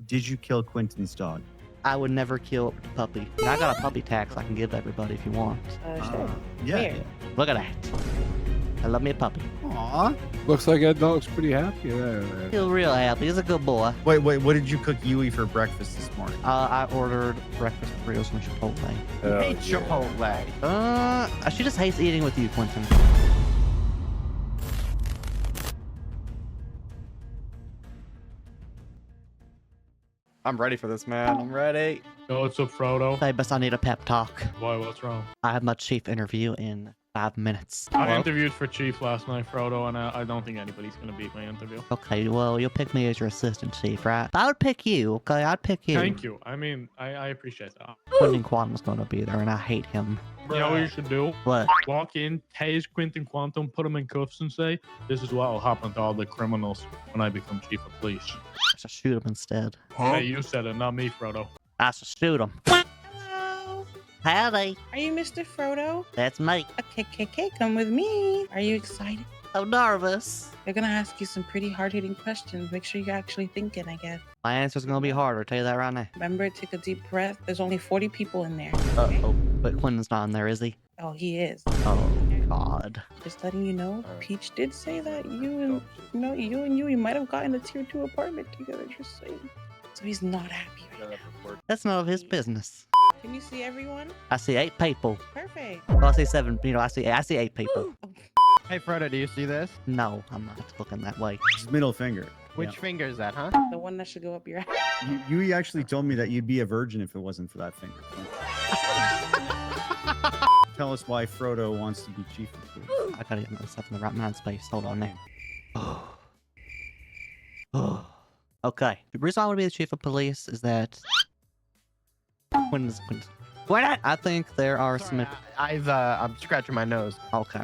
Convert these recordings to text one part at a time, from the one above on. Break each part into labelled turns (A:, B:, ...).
A: did you kill Quentin's dog?
B: I would never kill a puppy. I got a puppy tax I can give everybody if you want.
C: Sure.
A: Yeah.
B: Look at that. I love me a puppy.
A: Aw.
D: Looks like that dog's pretty happy there.
B: Feel real happy. He's a good boy.
A: Wait, what did you cook Yui for breakfast this morning?
B: I ordered breakfast burritos from Chipotle.
E: Hey, Chipotle.
B: She just hates eating with you, Quentin. I'm ready for this, man. I'm ready.
F: Yo, what's up, Frodo?
B: Hey, but I need a pep talk.
F: Why, what's wrong?
B: I have my chief interview in 5 minutes.
F: I
B: Hello?
F: interviewed for Chief last night, Frodo, and I don't think anybody's going to beat my interview.
B: Okay, well, you'll pick me as your assistant chief, right? I would pick you, okay? I'd pick you.
F: Thank you. I mean, I appreciate that.
B: Quentin Quantum's going to be there, and I hate him.
F: You know what you should do?
B: What?
F: Walk in, tase Quentin Quantum, put him in cuffs, and say, "This is what will happen to all the criminals when I become chief of police."
B: I should shoot him instead.
F: Hey, you said it, not me, Frodo.
B: I should shoot him.
C: Hello.
B: Howdy.
C: Are you Mr. Frodo?
B: That's me.
C: Okay, come with me. Are you excited?
B: So nervous.
C: They're gonna ask you some pretty hard-hitting questions. Make sure you're actually thinking, I guess.
B: My answer's going to be harder, I'll tell you that right now.
C: Remember, take a deep breath. There's only 40 people in there.
B: Uh-oh. But Quentin's not in there, is he?
C: Oh, he is.
B: Oh, God.
C: Just letting you know, Peach did say that you and you might have gotten a tier 2 apartment together, just saying. So he's not happy right now.
B: That's none of his business.
C: Can you see everyone?
B: I see 8 people.
C: Perfect.
B: Well, I see 7. I see 8 people.
E: Hey, Frodo, do you see this?
B: No, I'm not looking that way.
A: His middle finger.
E: Which finger is that, huh?
C: The one that should go up your ass.
A: Yui actually told me that you'd be a virgin if it wasn't for that finger. Tell us why Frodo wants to be chief of police.
B: I gotta get myself in the right mind space. Hold on now. Okay. The reason I want to be the chief of police is that Quentin. I think there are some.
E: I'm scratching my nose.
B: Okay.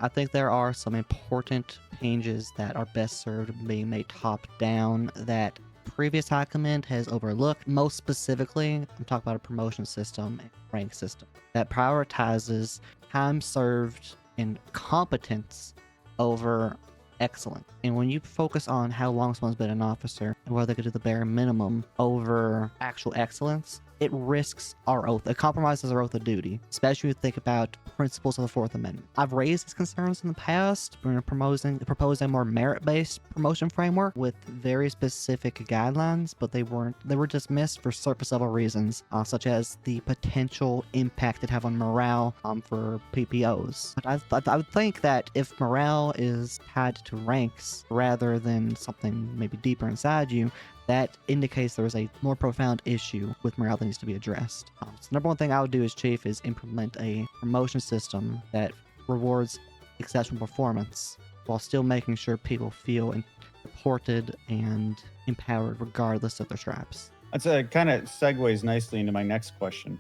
B: I think there are some important changes that are best served being made top down that previous high command has overlooked. Most specifically, I'm talking about a promotion system and rank system that prioritizes time served and competence over excellence. And when you focus on how long someone's been an officer and whether they could do the bare minimum over actual excellence, it risks our oath. It compromises our oath of duty, especially when you think about principles of the Fourth Amendment. I've raised these concerns in the past. We're proposing a more merit-based promotion framework with very specific guidelines, but they were dismissed for surface level reasons, such as the potential impact it have on morale for PPOs. But I would think that if morale is tied to ranks rather than something maybe deeper inside you, that indicates there's a more profound issue with morale that needs to be addressed. So the number one thing I would do as chief is implement a promotion system that rewards exceptional performance while still making sure people feel supported and empowered regardless of their stripes.
A: That's kind of segues nicely into my next question.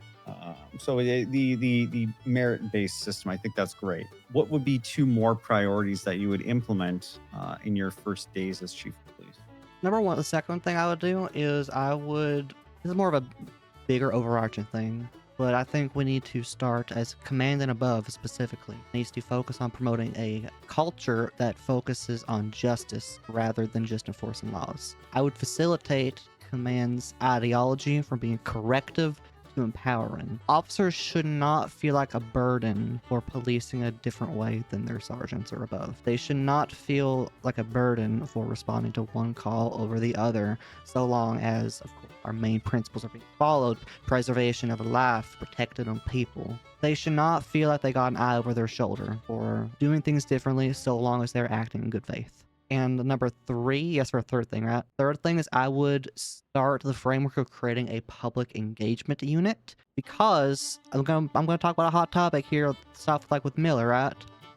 A: So the merit-based system, I think that's great. What would be 2 more priorities that you would implement in your first days as chief of police?
B: Number one, the second thing I would do is this is more of a bigger overarching thing, but I think we need to start as command and above specifically. Needs to focus on promoting a culture that focuses on justice rather than just enforcing laws. I would facilitate command's ideology from being corrective to empowering. Officers should not feel like a burden for policing a different way than their sergeants or above. They should not feel like a burden for responding to one call over the other, so long as, of course, our main principles are being followed: preservation of life, protected on people. They should not feel like they got an eye over their shoulder for doing things differently, so long as they're acting in good faith. And number 3, yes, for a third thing, right? Third thing is I would start the framework of creating a public engagement unit, because I'm gonna talk about a hot topic here, stuff like with Miller, right?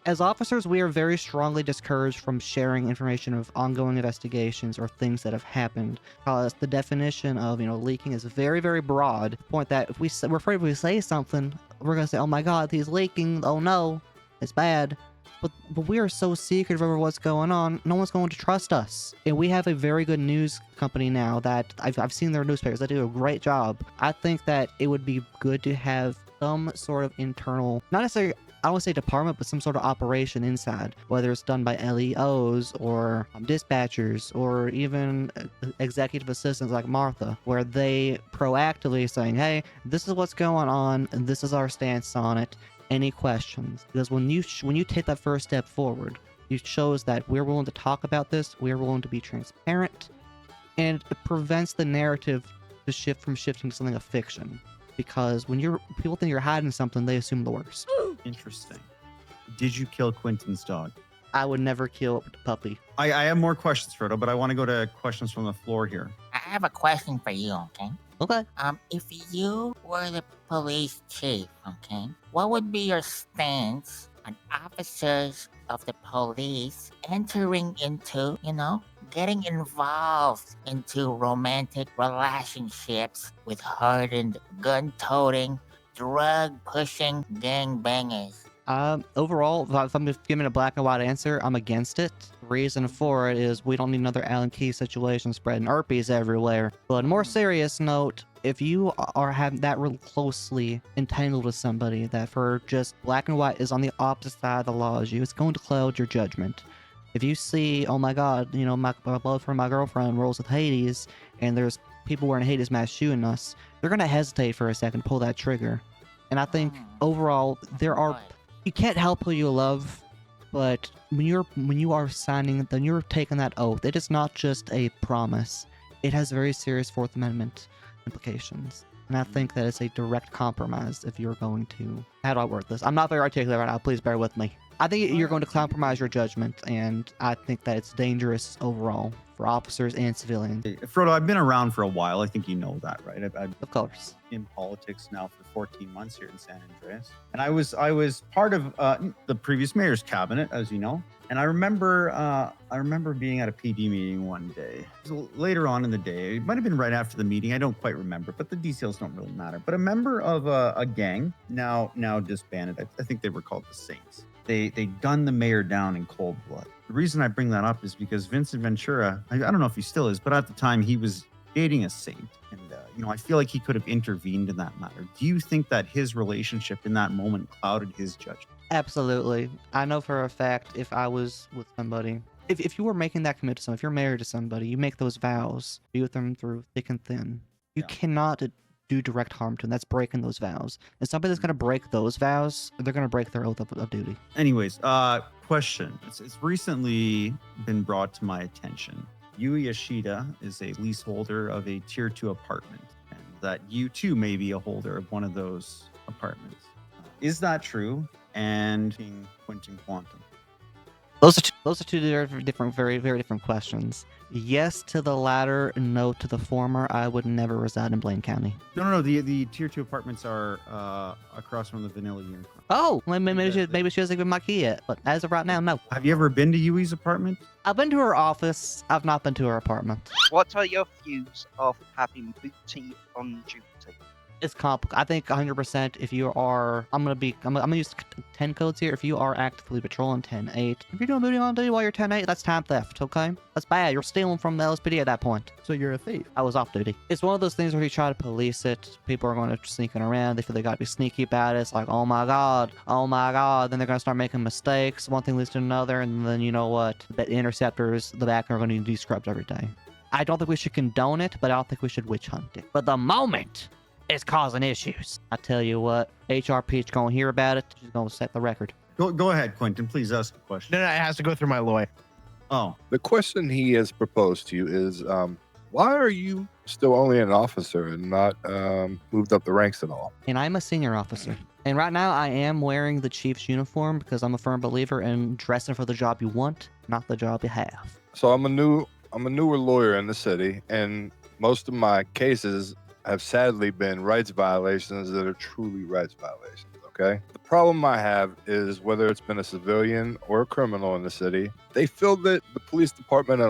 B: As officers, we are very strongly discouraged from sharing information of ongoing investigations or things that have happened, because the definition of leaking is very, very broad. To the point that we're afraid if we say something, we're gonna say, "Oh my God, he's leaking! Oh no, it's bad." But we are so secretive over what's going on, no one's going to trust us. And we have a very good news company now that I've seen their newspapers. They do a great job. I think that it would be good to have some sort of internal, not necessarily I don't want to say department, but some sort of operation inside, whether it's done by LEOs or dispatchers or even executive assistants like Martha, where they proactively saying, hey, this is what's going on and this is our stance on it. Any questions? Because when you take that first step forward, it shows that we're willing to talk about this, we're willing to be transparent, and it prevents the narrative to shifting to something of fiction. Because when people think you're hiding something, they assume the worst.
A: Interesting. Did you kill Quentin's dog?
B: I would never kill a puppy.
A: I have more questions, Frodo, but I want to go to questions from the floor here.
G: I have a question for you, okay?
B: Okay.
G: If you were the police chief, okay, what would be your stance on officers of the police entering into, getting involved into romantic relationships with hardened, gun-toting, drug-pushing gangbangers?
B: Overall, if I'm just giving a black and white answer, I'm against it. The reason for it is we don't need another Allen Key situation spreading herpes everywhere. But on a more serious note, if you are having that real closely entangled with somebody that for just black and white is on the opposite side of the law as you, it's going to cloud your judgment. If you see, oh my God, my love for my girlfriend rolls with Hades, and there's people wearing Hades masks shooting us, they're going to hesitate for a second to pull that trigger. And I think overall, you can't help who you love, but when you are signing, then you're taking that oath. It is not just a promise. It has very serious Fourth Amendment implications. And I think that it's a direct compromise if you're going to... How do I word this? I'm not very articulate right now. Please bear with me. I think you're going to compromise your judgment, and I think that it's dangerous overall for officers and civilians.
A: Frodo, I've been around for a while. I think you know that, right? I've
B: Of course.
A: in politics now for 14 months here in San Andreas. And I was part of the previous mayor's cabinet, as you know. And I remember being at a PD meeting one day. It was later on in the day. It might have been right after the meeting. I don't quite remember, but the details don't really matter. But a member of a gang, now disbanded, I think they were called the Saints. They gunned the mayor down in cold blood. The reason I bring that up is because Vincent Ventura, I don't know if he still is, but at the time he was dating a saint. And, I feel like he could have intervened in that matter. Do you think that his relationship in that moment clouded his judgment?
B: Absolutely. I know for a fact if I was with somebody, if you were making that commitment to someone, if you're married to somebody, you make those vows, be with them through thick and thin. You cannot do direct harm to them. That's breaking those vows. And somebody that's going to break those vows, they're going to break their oath of duty.
A: Anyways, question. It's recently been brought to my attention. Yui Yoshida is a leaseholder of a tier 2 apartment, and that you too may be a holder of one of those apartments. Is that true? And Quentin Quantum.
B: Those are two different, very, very different questions. Yes to the latter, no to the former. I would never reside in Blaine County.
A: No. The tier 2 apartments are across from the Vanilla Unicorn.
B: Oh, maybe she hasn't given my key yet. But as of right now, no.
A: Have you ever been to Yui's apartment?
B: I've been to her office. I've not been to her apartment.
H: What are your views of having booty on duty?
B: It's complicated. I think 100% if you are, I'm gonna use 10 codes here. If you are actively patrolling 10-8, if you're doing booty on duty while you're 10-8, that's time theft, okay? That's bad. You're stealing from the LSPD at that point.
E: So you're a thief.
B: I was off duty. It's one of those things where if you try to police it, people are going to sneaking around. They feel they got to be sneaky about it. It's like, oh my God. Then they're going to start making mistakes. One thing leads to another. And then you know what? The interceptors, the back are going to be scrubbed every day. I don't think we should condone it, but I don't think we should witch hunt it. But the moment it's causing issues, I tell you what, HR Peach going to hear about it. She's going to set the record.
A: Go ahead, Quentin. Please ask a question.
E: No, it has to go through my lawyer.
A: Oh.
D: The question he has proposed to you is, why are you still only an officer and not moved up the ranks at all?
B: And I'm a senior officer. And right now I am wearing the chief's uniform because I'm a firm believer in dressing for the job you want, not the job you have.
D: So I'm a newer lawyer in the city, and most of my cases have sadly been rights violations that are truly rights violations, okay? The problem I have is whether it's been a civilian or a criminal in the city, they feel that the police department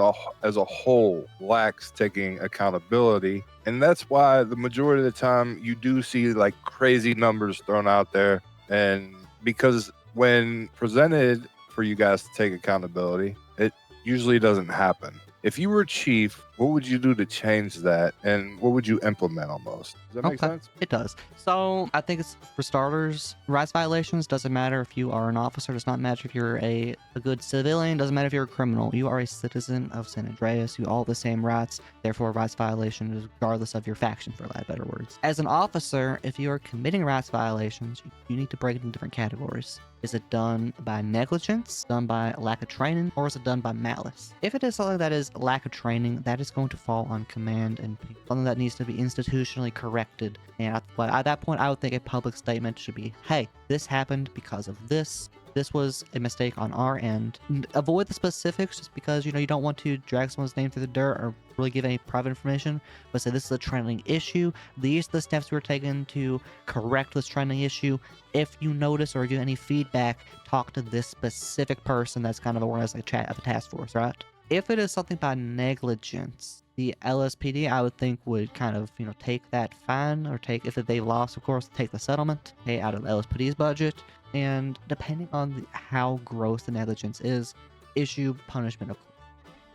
D: as a whole lacks taking accountability. And that's why the majority of the time you do see like crazy numbers thrown out there. And because when presented for you guys to take accountability, it usually doesn't happen. If you were chief What would you do to change that, and what would you implement almost? Does that make
B: Okay.
D: sense?
B: It does. So I think it's for starters, rights violations doesn't matter if you are an officer, does not matter if you're a good civilian, doesn't matter if you're a criminal. You are a citizen of San Andreas. You all have the same rights. Therefore, rights violation is regardless of your faction, for lack of better words. As an officer, if you are committing rights violations, you need to break it into different categories. Is it done by negligence, done by lack of training, or is it done by malice? If it is something that is lack of training, that is going to fall on command and something that needs to be institutionally corrected. And at that point, I would think a public statement should be, hey, this happened because of this. This was a mistake on our end. Avoid the specifics just because, you don't want to drag someone's name through the dirt or really give any private information, but say this is a trending issue. These are the steps we were taking to correct this trending issue. If you notice or give any feedback, talk to this specific person that's kind of organized like a task force, right? If it is something by negligence, the LSPD, I would think, would kind of, take that fine or if they lost, of course, take the settlement, pay out of the LSPD's budget. And depending on how gross the negligence is, issue punishment.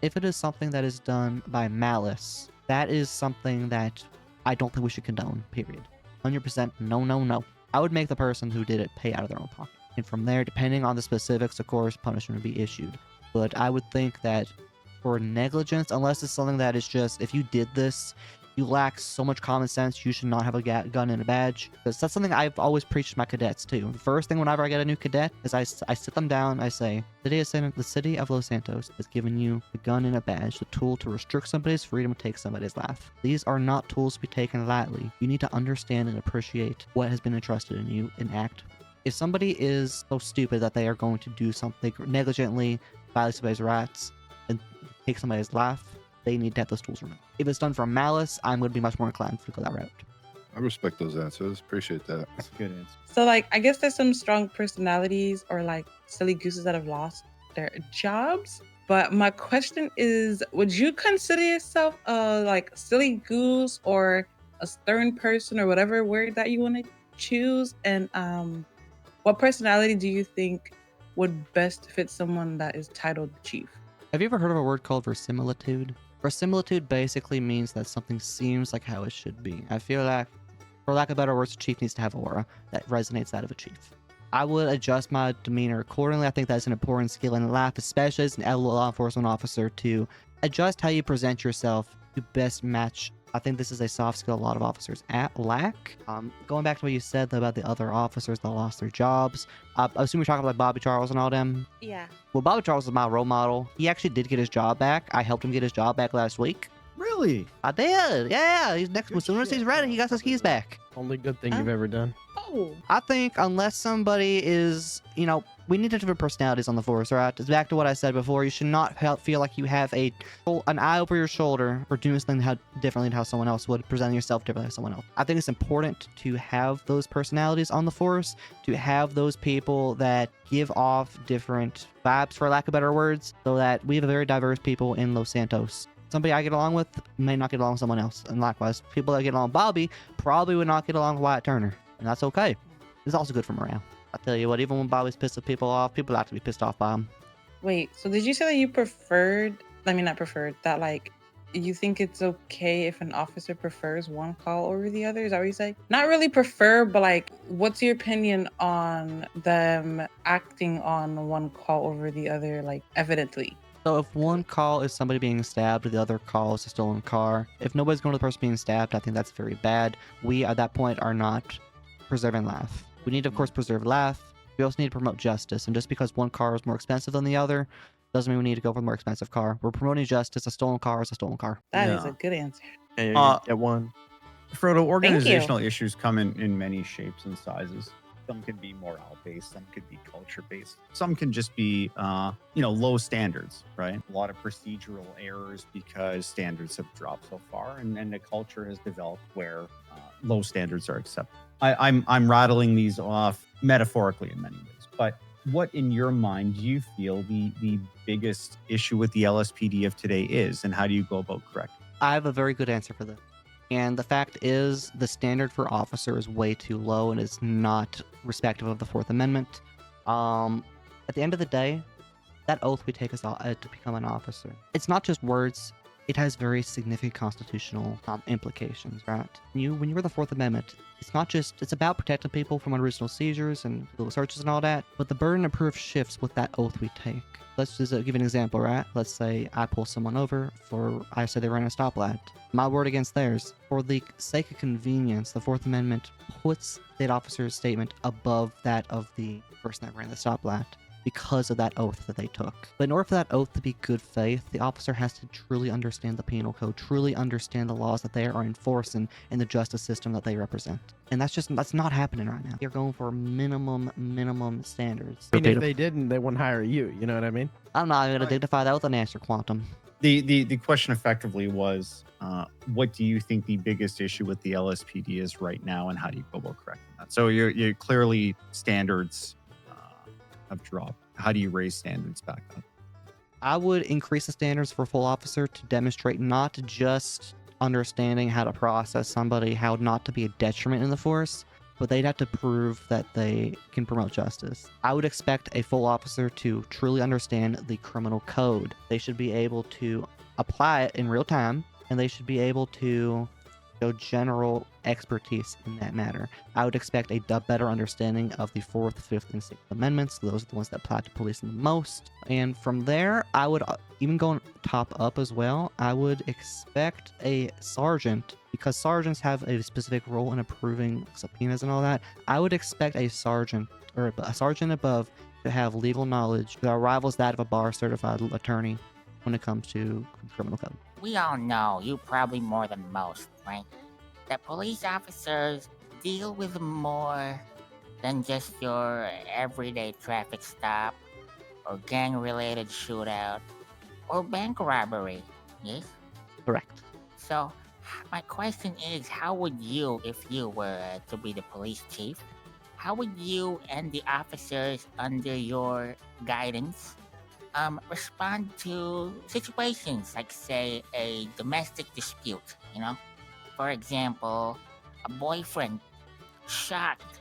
B: If it is something that is done by malice, that is something that I don't think we should condone, period. 100% no, no, no. I would make the person who did it pay out of their own pocket. And from there, depending on the specifics, of course, punishment would be issued. But I would think that for negligence, unless it's something that is just, if you did this, you lack so much common sense, you should not have a gun and a badge. Because that's something I've always preached to my cadets too. The first thing whenever I get a new cadet is I sit them down, I say, the city of Los Santos has given you a gun and a badge, the tool to restrict somebody's freedom and take somebody's life. These are not tools to be taken lightly. You need to understand and appreciate what has been entrusted in you and act. If somebody is so stupid that they are going to do something negligently, violate somebody's rights, and take somebody's life, they need to have those tools removed. If it's done for malice, I'm going to be much more inclined to go that route.
D: I respect those answers. Appreciate that.
A: That's a good answer.
C: So, I guess there's some strong personalities or silly gooses that have lost their jobs. But my question is, would you consider yourself a silly goose or a stern person or whatever word that you want to choose? And what personality do you think would best fit someone that is titled chief?
B: Have you ever heard of a word called verisimilitude? Verisimilitude basically means that something seems like how it should be. I feel like, for lack of better words, a chief needs to have aura that resonates that of a chief. I would adjust my demeanor accordingly. I think that's an important skill in life, especially as a law enforcement officer, to adjust how you present yourself to best match. I think this is a soft skill a lot of officers lack. Going back to what you said about the other officers that lost their jobs, I assume you're talking about Bobby Charles and all them.
C: Yeah.
B: Well, Bobby Charles is my role model. He actually did get his job back. I helped him get his job back last week.
A: Really?
B: I did. Yeah, he's next. As soon as he's ready, he got his keys back.
E: Only good thing you've ever done.
C: Oh.
B: I think unless somebody is, we need different personalities on the force, right? It's back to what I said before. You should not feel like you have an eye over your shoulder for doing something differently than how someone else would, presenting yourself differently than someone else. I think it's important to have those personalities on the force, to have those people that give off different vibes, for lack of better words, so that we have a very diverse people in Los Santos. Somebody I get along with may not get along with someone else. And likewise, people that get along with Bobby probably would not get along with Wyatt Turner. And that's okay. It's also good for morale. I tell you what, even when Bobby's pissing people off, people like to be pissed off by him.
C: Wait, so did you say that you that you think it's okay if an officer prefers one call over the other? Is that what you say? Not really prefer, but what's your opinion on them acting on one call over the other, evidently?
B: So if one call is somebody being stabbed, the other call is a stolen car. If nobody's going to the person being stabbed, I think that's very bad. We, at that point, are not preserving life. We need to, of course, preserve life. We also need to promote justice. And just because one car is more expensive than the other, doesn't mean we need to go for the more expensive car. We're promoting justice. A stolen car is a stolen car.
C: That is a good answer.
E: Yeah, get one.
A: Frodo, organizational issues come in many shapes and sizes. Some could be morale-based, some could be culture-based. Some can just be, low standards, right? A lot of procedural errors because standards have dropped so far, and the culture has developed where low standards are accepted. I'm rattling these off metaphorically in many ways, but what in your mind do you feel the biggest issue with the LSPD of today is, and how do you go about correcting?
B: I have a very good answer for this. And the fact is, the standard for officer is way too low and is not respective of the Fourth Amendment. At the end of the day, that oath we take to become an officer. It's not just words. it has very significant constitutional implications, right? When you read the Fourth Amendment, it's about protecting people from unreasonable seizures and legal searches and all that, but the burden of proof shifts with that oath we take. Let's just give an example, right? Let's say I pull someone over I say they ran a stoplight. My word against theirs. For the sake of convenience, the Fourth Amendment puts that officer's statement above that of the person that ran the stoplight because of that oath that they took. But in order for that oath to be good faith, the officer has to truly understand the penal code, truly understand the laws that they are enforcing in the justice system that they represent. And that's not happening right now. You're going for minimum standards.
E: I mean, if they didn't, they wouldn't hire you. You know what I mean?
B: I'm not going to dignify that with an answer, Quantum.
A: The question effectively was, what do you think the biggest issue with the LSPD is right now, and how do you go about correcting that? So you're clearly standards have dropped. How do you raise standards back up?
B: I would increase the standards for a full officer to demonstrate not just understanding how to process somebody, how not to be a detriment in the force, but they'd have to prove that they can promote justice. I would expect a full officer to truly understand the criminal code. They should be able to apply it in real time, and they should be able to show general expertise in that matter. I would expect a better understanding of the Fourth, Fifth, and Sixth Amendments. Those are the ones that apply to policing the most. And from there, I would, even going top up as well, I would expect a sergeant, because sergeants have a specific role in approving subpoenas and all that. I would expect a sergeant, or a sergeant above, to have legal knowledge that rivals that of a bar-certified attorney when it comes to criminal code.
G: We all know, you probably more than most, right? That police officers deal with more than just your everyday traffic stop, or gang-related shootout, or bank robbery, yes?
B: Correct.
G: So, my question is, how would you, if you were to be the police chief, how would you and the officers under your guidance respond to situations like, say, a domestic dispute, you know? For example, a boyfriend shocked,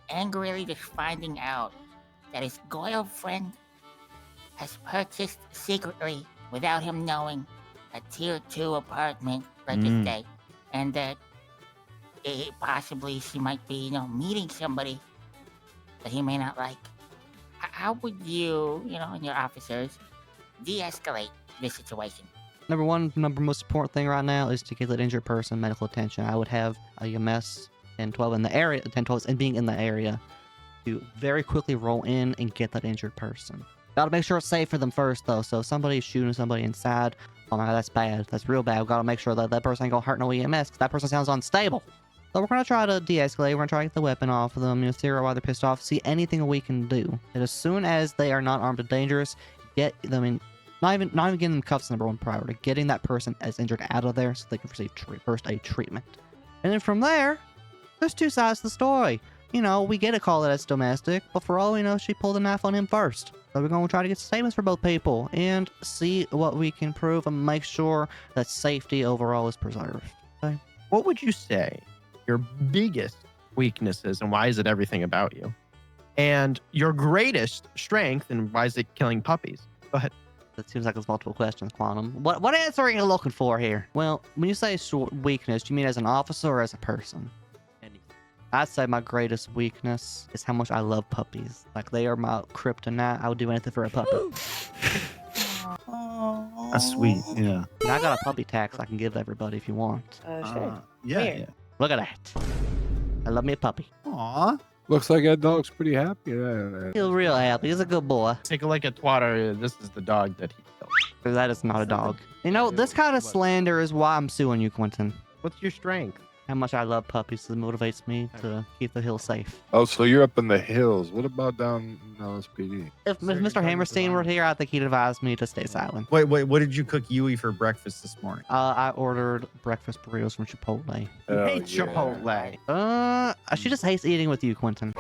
G: angrily just finding out that his girlfriend has purchased secretly, without him knowing, a tier 2 apartment, let's just say, and that possibly she might be, meeting somebody that he may not like. How would you, and your officers de-escalate this situation?
B: Number most important thing right now is to get that injured person medical attention. I would have a EMS 1012 in the area, 1012 and being in the area to very quickly roll in and get that injured person. Gotta make sure it's safe for them first, though. So if somebody's shooting somebody inside, oh my god, that's bad. That's real bad. We gotta make sure that that person ain't gonna hurt no EMS, because that person sounds unstable. So we're gonna try to de-escalate. We're gonna try to get the weapon off of them, figure out why they're pissed off, see anything we can do. And as soon as they are not armed and dangerous, get them in. Not even getting them cuffs, number one priority. Getting that person as injured out of there so they can receive first aid treatment. And then from there, there's two sides to the story. We get a call that it's domestic, but for all we know, she pulled a knife on him first. So we're going to try to get statements for both people and see what we can prove and make sure that safety overall is preserved. Okay?
E: What would you say your biggest weaknesses, and why is it everything about you? And your greatest strength, and why is it killing puppies? Go ahead.
B: That seems like there's multiple questions, Quantum. What answer are you looking for here? Well, when you say weakness, do you mean as an officer or as a person? I'd say my greatest weakness is how much I love puppies. Like, they are my kryptonite. I would do anything for a puppy.
A: That's sweet, yeah.
B: And I got a puppy tax I can give everybody if you want.
C: Sure.
A: Yeah.
B: Look at that. I love me a puppy.
A: Aw.
D: Looks like that dog's pretty happy.
B: He's real happy. He's a good boy.
E: Take a look at Twatter. This is the dog that he killed.
B: That is not a dog. This kind of slander is why I'm suing you, Quentin.
E: What's your strength?
B: How much I love puppies. It motivates me to keep the hill safe.
D: Oh, so you're up in the hills. What about down in LSPD?
B: If Mr. Hammerstein were here, I think he'd advise me to stay silent.
A: Wait, what did you cook Yui for breakfast this morning?
B: I ordered breakfast burritos from Chipotle.
D: Oh,
E: Hate Chipotle.
B: She just hates eating with you, Quentin.